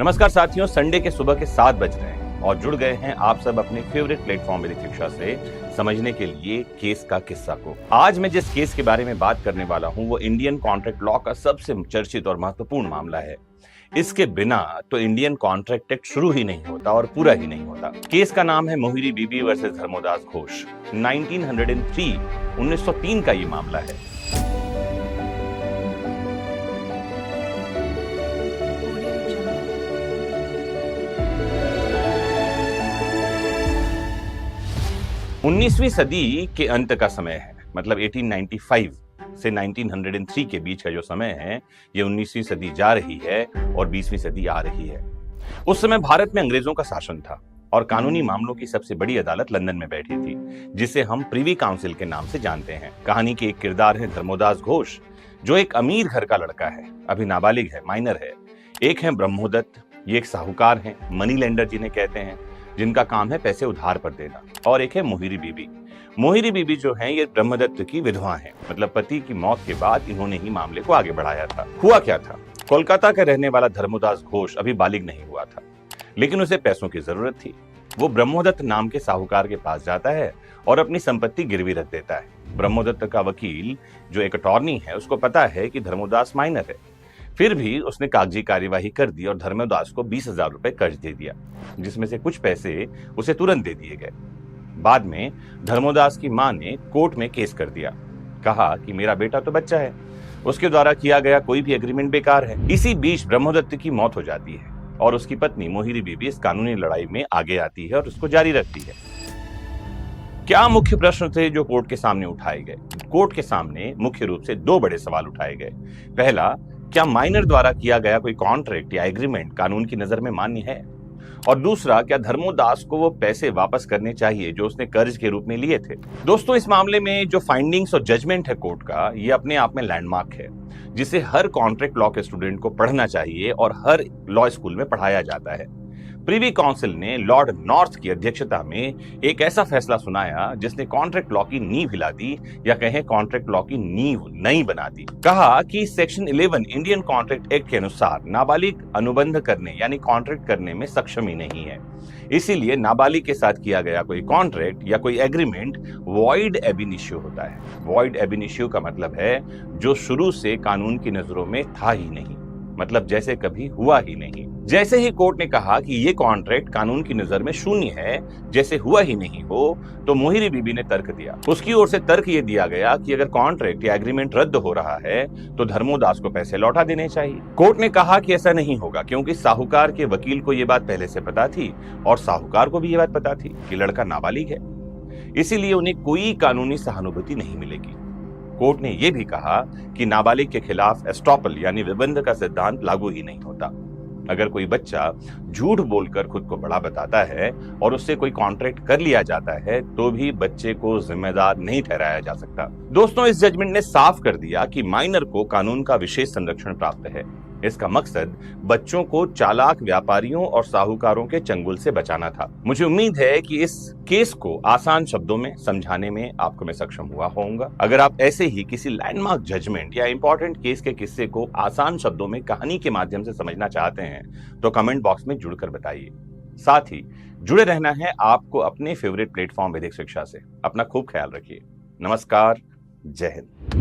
नमस्कार साथियों, संडे के सुबह के 7 बज रहे हैं और जुड़ गए हैं आप सब अपने फेवरेट प्लेटफॉर्म वैदिक शिक्षा से समझने के लिए केस का किस्सा को। आज मैं जिस केस के बारे में बात करने वाला हूं वो इंडियन कॉन्ट्रैक्ट लॉ का सबसे चर्चित और महत्वपूर्ण मामला है। इसके बिना तो इंडियन कॉन्ट्रैक्ट एक्ट शुरू ही नहीं होता और पूरा ही नहीं होता। केस का नाम है मोहिरी बीबी वर्सेस धर्मोदास घोष। 1903 का ये मामला है। उन्नीसवीं सदी के अंत का समय है, मतलब 1895 से 1903 के बीच का जो समय है, ये 19वीं सदी जा रही है और 20वीं सदी आ रही है। उस समय भारत में अंग्रेजों का शासन था और कानूनी मामलों की सबसे बड़ी अदालत लंदन में बैठी थी, जिसे हम प्रिवी काउंसिल के नाम से जानते हैं। कहानी के एक किरदार है धर्मोदास घोष, जो एक अमीर घर का लड़का है, अभी नाबालिग है, माइनर है। एक है ब्रह्मोदत्त, ये एक साहूकार हैं, मनी लेंडर जिन्हें कहते हैं, जिनका काम है पैसे उधार पर देना। और एक है मोहिरी बीबी। मोहिरी बीबी जो है ये ब्रह्मदत्त की विधवा है, मतलब पति की मौत के बाद इन्होंने ही मामले को आगे बढ़ाया था। हुआ क्या था, कोलकाता का रहने वाला धर्मोदास घोष अभी बालिग नहीं हुआ था, लेकिन उसे पैसों की जरूरत थी। वो ब्रह्मोदत्त नाम के साहूकार के पास जाता है और अपनी संपत्ति गिरवी रख देता है। ब्रह्मोदत्त का वकील जो एक अटॉर्नी है, उसको पता है कि धर्मोदास माइनर है, फिर भी उसने कागजी कार्यवाही कर दी और धर्मोदास को 20,000 रुपए कर्ज दे दिया, जिसमें से कुछ पैसे उसे तुरंत दे दिए गए। बाद में धर्मोदास की मां ने कोर्ट में केस कर दिया, कहा कि मेरा बेटा तो बच्चा है, उसके द्वारा किया गया कोई भी एग्रीमेंट बेकार है। इसी बीच ब्रह्मोदत्त की मौत हो जाती है और उसकी पत्नी मोहिरी बीबी इस कानूनी लड़ाई में आगे आती है और उसको जारी रखती है। क्या मुख्य प्रश्न थे जो कोर्ट के सामने उठाए गए? कोर्ट के सामने मुख्य रूप से 2 बड़े सवाल उठाए गए। पहला, क्या माइनर द्वारा किया गया कोई कॉन्ट्रैक्ट या एग्रीमेंट कानून की नजर में मान्य है? और दूसरा, क्या धर्मोदास को वो पैसे वापस करने चाहिए जो उसने कर्ज के रूप में लिए थे? दोस्तों, इस मामले में जो फाइंडिंग्स और जजमेंट है कोर्ट का, ये अपने आप में लैंडमार्क है, जिसे हर कॉन्ट्रैक्ट लॉ के स्टूडेंट को पढ़ना चाहिए और हर लॉ स्कूल में पढ़ाया जाता है। प्रिवी काउंसिल ने लॉर्ड नॉर्थ की अध्यक्षता में एक ऐसा फैसला सुनाया जिसने कॉन्ट्रैक्ट लॉ की नींव हिला दी, या कहें कॉन्ट्रैक्ट लॉ की नींव नई बना दी। कहा कि सेक्शन 11 इंडियन कॉन्ट्रैक्ट एक्ट के अनुसार नाबालिग अनुबंध करने यानी कॉन्ट्रैक्ट करने में सक्षम ही नहीं है, इसीलिए नाबालिग के साथ किया गया कोई कॉन्ट्रैक्ट या कोई एग्रीमेंट वॉइड एब इनिशियो होता है। वॉइड एब इनिशियो का मतलब है जो शुरू से कानून की नजरों में था ही नहीं, मतलब जैसे कभी हुआ ही नहीं। जैसे ही कोर्ट ने कहा कि ये कॉन्ट्रैक्ट कानून की नजर में शून्य है, जैसे हुआ ही नहीं हो, तो मोहिरी बीबी ने तर्क दिया। उसकी ओर से तर्क ये दिया गया कि अगर कॉन्ट्रैक्ट या एग्रीमेंट रद्द हो रहा है तो धर्मोदास को पैसे लौटा देने चाहिए। कोर्ट ने कहा कि ऐसा नहीं होगा, क्योंकि साहूकार के वकील को ये बात पहले से पता थी और साहूकार को भी ये बात पता थी कि लड़का नाबालिग है, इसीलिए उन्हें कोई कानूनी सहानुभूति नहीं मिलेगी। कोर्ट ने यह भी कहा कि नाबालिग के खिलाफ एस्टॉपल यानी विबंध का सिद्धांत लागू ही नहीं होता। अगर कोई बच्चा झूठ बोलकर खुद को बड़ा बताता है और उससे कोई कॉन्ट्रैक्ट कर लिया जाता है तो भी बच्चे को जिम्मेदार नहीं ठहराया जा सकता। दोस्तों, इस जजमेंट ने साफ कर दिया कि माइनर को कानून का विशेष संरक्षण प्राप्त है। इसका मकसद बच्चों को चालाक व्यापारियों और साहूकारों के चंगुल से बचाना था। मुझे उम्मीद है कि इस केस को आसान शब्दों में समझाने में आपको मैं सक्षम हुआ होऊंगा। अगर आप ऐसे ही किसी लैंडमार्क जजमेंट या इंपॉर्टेंट केस के किस्से को आसान शब्दों में कहानी के माध्यम से समझना चाहते हैं तो कमेंट बॉक्स में जुड़कर बताइए। साथ ही जुड़े रहना है आपको अपने फेवरेट प्लेटफॉर्म वैदिक शिक्षा से। अपना खूब ख्याल रखिए। नमस्कार, जय हिंद।